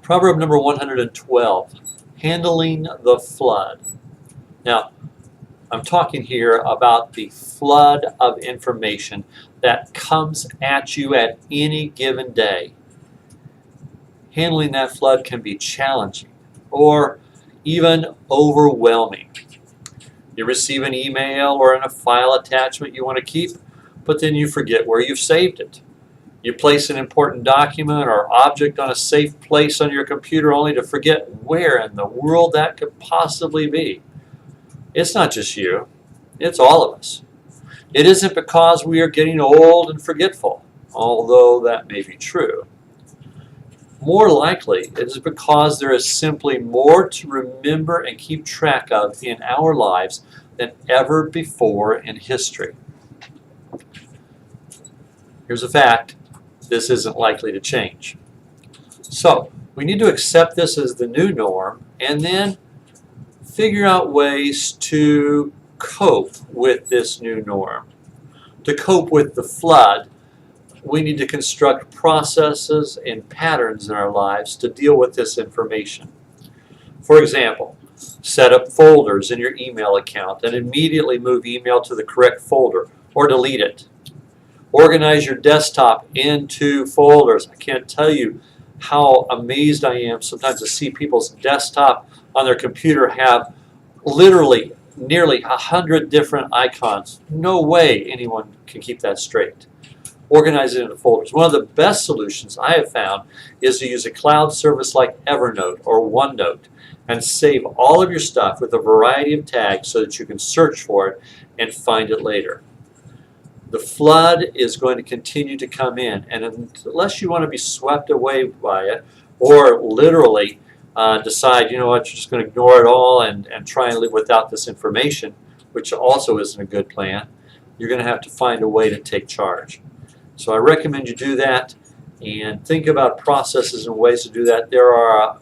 Proverb number 112, handling the flood. Now, I'm talking here about the flood of information that comes at you at any given day. Handling that flood can be challenging or even overwhelming. You receive an email or a file attachment you want to keep, but then you forget where you've saved it. You place an important document or object on a safe place on your computer only to forget where in the world that could possibly be. It's not just you, it's all of us. It isn't because we are getting old and forgetful, although that may be true. More likely, it is because there is simply more to remember and keep track of in our lives than ever before in history. Here's a fact: this isn't likely to change. So, we need to accept this as the new norm and then figure out ways to cope with this new norm. To cope with the flood, we need to construct processes and patterns in our lives to deal with this information. For example, set up folders in your email account and immediately move email to the correct folder or delete it. Organize your desktop into folders. I can't tell you how amazed I am sometimes to see people's desktop on their computer have literally nearly 100 different icons. No way anyone can keep that straight. Organize it into folders. One of the best solutions I have found is to use a cloud service like Evernote or OneNote and save all of your stuff with a variety of tags so that you can search for it and find it later. The flood is going to continue to come in, and unless you want to be swept away by it or literally decide, you know what, you're just going to ignore it all and try and live without this information, which also isn't a good plan, you're going to have to find a way to take charge. So I recommend you do that and think about processes and ways to do that. There are a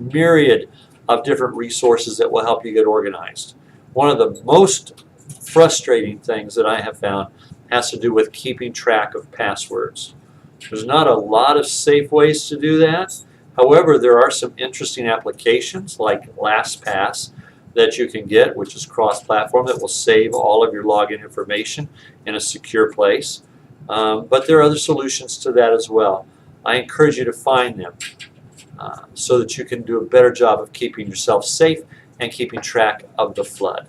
myriad of different resources that will help you get organized. One of the most frustrating things that I have found has to do with keeping track of passwords. There's not a lot of safe ways to do that. However, there are some interesting applications like LastPass that you can get, which is cross-platform, that will save all of your login information in a secure place. But there are other solutions to that as well. I encourage you to find them so that you can do a better job of keeping yourself safe and keeping track of the flood.